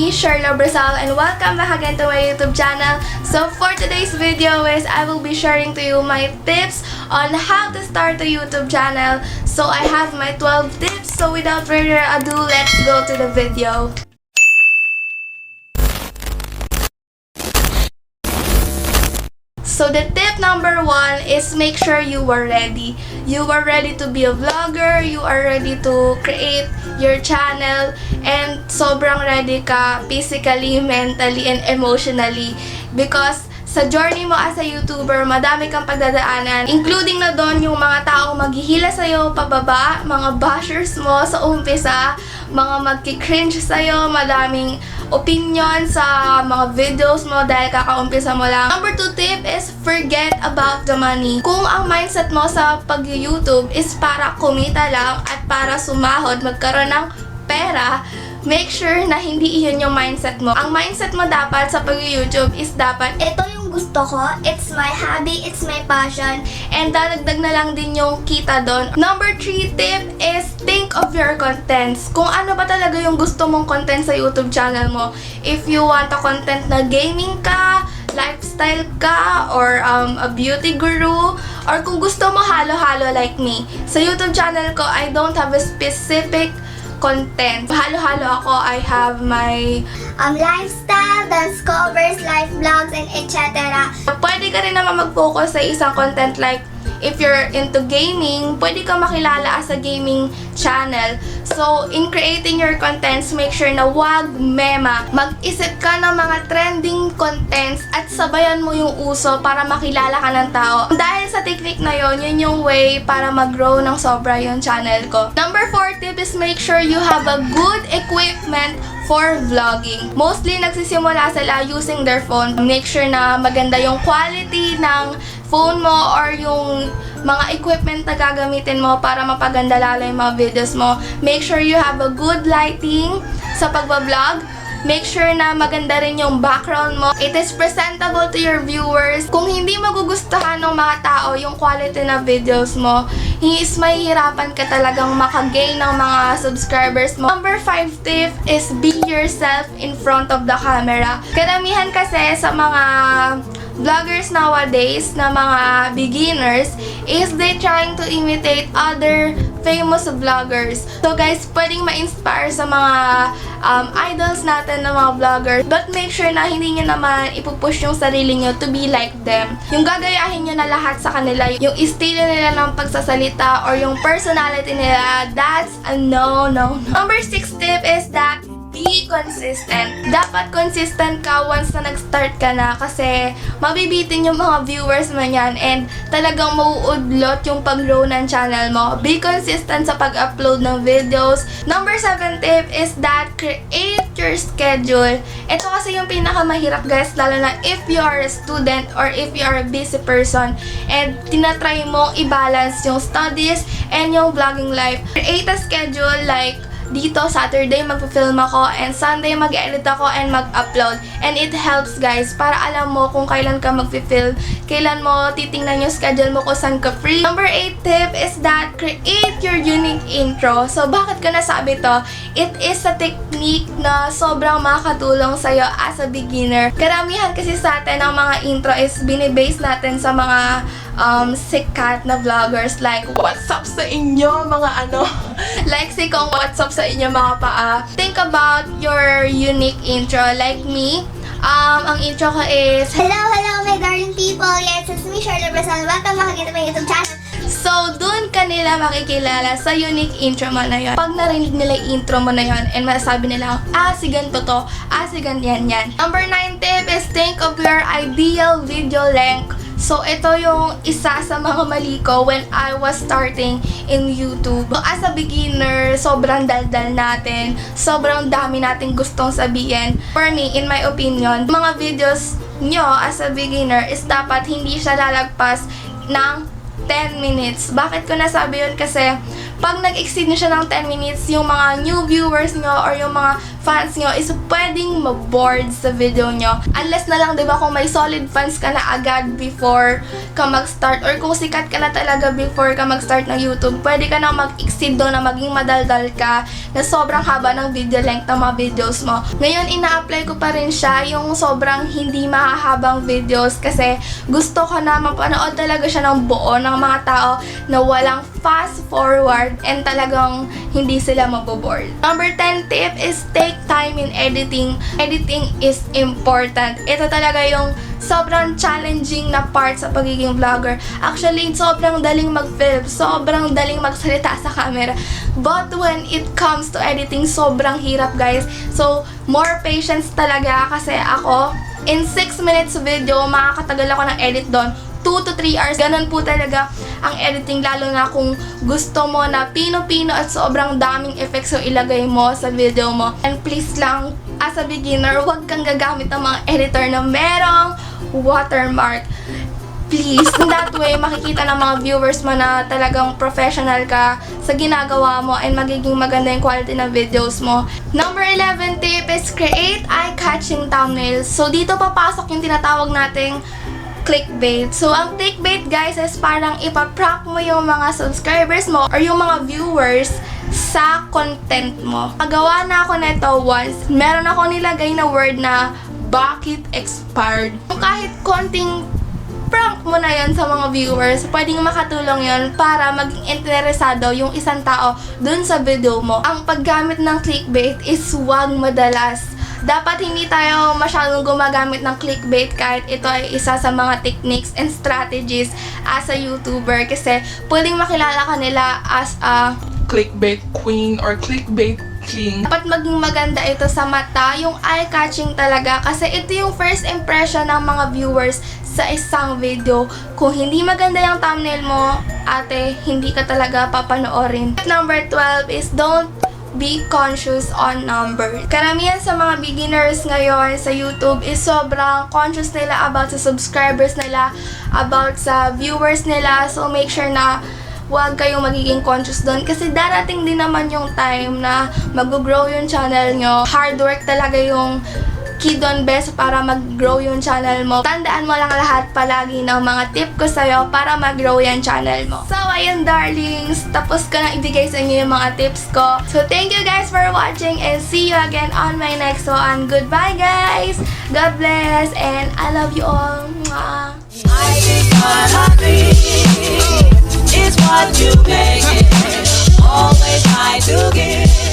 me, Scherla Brazal, and welcome back again to my YouTube channel. So for today's video is I will be sharing to you my tips on how to start a YouTube channel. So I have my 12 tips, so without further ado, let's go to the video. So the tip number 1 is make sure you are ready. You are ready to be a vlogger, you are ready to create your channel, and sobrang ready ka physically, mentally, and emotionally. Because sa journey mo as a YouTuber, madami kang pagdadaanan, including na doon yung mga taong maghihila sa'yo pababa, mga bashers mo sa umpisa, mga magki-cringe sa'yo, madaming opinion sa mga videos mo dahil kakaumpisa mo lang. Number 2 tip is forget about the money. Kung ang mindset mo sa pag-YouTube is para kumita lang at para sumahod, magkaroon ng pera, make sure na hindi iyon yung mindset mo. Ang mindset mo dapat sa pag-YouTube is dapat, ito yung gusto ko, it's my hobby, it's my passion, and dadagdag na lang din yung kita doon. Number 3 tip is think of your contents. Kung ano ba talaga yung gusto mong content sa YouTube channel mo. If you want a content na gaming ka, lifestyle ka, or a beauty guru, or kung gusto mo halo-halo like me. Sa YouTube channel ko, I don't have a specific content. Halo-halo ako. I have my lifestyle, dance covers, life vlogs, and etc. Pwede ka rin naman mag-focus sa isang content like if you're into gaming, pwede ka makilala as a gaming channel. So, in creating your contents, make sure na wag mema. Mag-isip ka ng mga trending contents at sabayan mo yung uso para makilala ka ng tao. Dahil sa technique na yon, yun yung way para mag-grow ng sobra yung channel ko. Number 4 tip is make sure you have a good equipment for vlogging. Mostly, nagsisimula sila using their phone. Make sure na maganda yung quality ng phone mo or yung mga equipment na gagamitin mo para mapaganda lalo yung mga videos mo. Make sure you have a good lighting sa pagbablog. Make sure na maganda rin yung background mo. It is presentable to your viewers. Kung hindi magugustuhan ng mga tao yung quality na videos mo, mahihirapan ka talagang makagain ng mga subscribers mo. Number 5 tip is be yourself in front of the camera. Karamihan kasi sa mga vloggers nowadays na mga beginners is they trying to imitate other famous vloggers. So guys, pwedeng ma-inspire sa mga idols natin na mga vloggers, but make sure na hindi nyo naman ipupush yung sarili nyo to be like them. Yung gagayahin nyo na lahat sa kanila, yung estilo nila ng pagsasalita or yung personality nila, that's a no. Number 6 tip is that be consistent. Dapat consistent ka once na nag-start ka na kasi mabibitin yung mga viewers mo yan and talagang mauudlot yung pag-grow ng channel mo. Be consistent sa pag-upload ng videos. Number 7 tip is that create your schedule. Ito kasi yung pinakamahirap guys, lalo na if you are a student or if you are a busy person and tinatry mong i-balance yung studies and yung vlogging life. Create a schedule like dito, Saturday magpo-film ako and Sunday mag-edit ako and mag-upload. And it helps guys para alam mo kung kailan ka mag-film, kailan mo titingnan yung schedule mo kung saan ka free. Number 8 tip is that create your unique intro. So bakit ko nasabi to? It is a technique na sobrang makakatulong sa'yo as a beginner. Karamihan kasi sa atin ang mga intro is binibase natin sa mga sikat na vloggers like what's up sa inyo mga like si Kong what's up sa inyo mga paa. Think about your unique intro like me. Ang intro ko is Hello my darling people. Yes, it's me, Scherla Brazal. Welcome back again to my YouTube channel. so, dun ka nila makikilala sa unique intro mo na yun. Pag narinig nila yung intro mo na yun and masasabi nila, si ganito to, si ganyan yan. Number 9 tip is think of your ideal video length. So, ito yung isa sa mga mali ko when I was starting in YouTube. So, as a beginner, sobrang daldal natin. Sobrang dami nating gustong sabihin. For me, in my opinion, mga videos nyo as a beginner is dapat hindi siya lalagpas ng 10 minutes. Bakit ko nasabi yun? Kasi pag nag-exceed nyo siya ng 10 minutes, yung mga new viewers nyo or yung mga fans nyo is pwedeng maboard sa video nyo. Unless na lang, diba, kung may solid fans ka na agad before ka mag-start or kung sikat ka na talaga before ka mag-start ng YouTube, pwede ka na mag-exceed doon na maging madaldal ka na sobrang haba ng video length ng mga videos mo. Ngayon, ina-apply ko pa rin siya yung sobrang hindi mahahabang videos kasi gusto ko na mapanood talaga siya ng buo ng mga tao na walang fast forward and talagang hindi sila maboboard. Number 10 tip is take time in editing. Editing is important. Ito talaga yung sobrang challenging na part sa pagiging vlogger. Actually, sobrang daling mag-film, sobrang daling magsalita sa camera. But when it comes to editing, sobrang hirap, guys. So, more patience talaga kasi ako, in 6 minutes video, makakatagal ako ng edit doon. 2 to 3 hours. Ganun po talaga ang editing, lalo na kung gusto mo na pino-pino at sobrang daming effects yung ilagay mo sa video mo. And please lang, as a beginner, huwag kang gagamit ng mga editor na merong watermark. Please, in that way, makikita ng mga viewers mo na talagang professional ka sa ginagawa mo and magiging maganda yung quality ng videos mo. Number 11 tip is create eye-catching thumbnails. So, dito papasok yung tinatawag nating clickbait. So, ang clickbait, guys, is parang ipaprank mo yung mga subscribers mo or yung mga viewers sa content mo. Pagawa na ako nito once, meron ako nilagay na word na bakit expired. Kahit konting prank mo na yan sa mga viewers, pwedeng makatulong yon para maging interesado yung isang tao dun sa video mo. Ang paggamit ng clickbait is huwag madalas. Dapat hindi tayo masyadong gumagamit ng clickbait kahit ito ay isa sa mga techniques and strategies as a YouTuber kasi pwedeng makilala ka nila as a clickbait queen or clickbait king. Dapat maging maganda ito sa mata, yung eye-catching talaga kasi ito yung first impression ng mga viewers sa isang video. Kung hindi maganda yung thumbnail mo, ate, hindi ka talaga papanoorin. Number 12 is don't be conscious on numbers. Karamihan sa mga beginners ngayon sa YouTube is sobrang conscious nila about sa subscribers nila, about sa viewers nila. So make sure na huwag kayong magiging conscious doon kasi darating din naman yung time na mag-grow yung channel nyo. Hard work talaga yung key doon, best, para mag-grow yung channel mo. Tandaan mo lang lahat palagi ng mga tip ko sa'yo para mag-grow yung channel mo. So, ayun, darlings. Tapos ko na ibigay sa inyo yung mga tips ko. So, thank you guys for watching and see you again on my next one. Goodbye, guys! God bless and I love you all. Mwah. I think what I need is what you make it. Always try to give.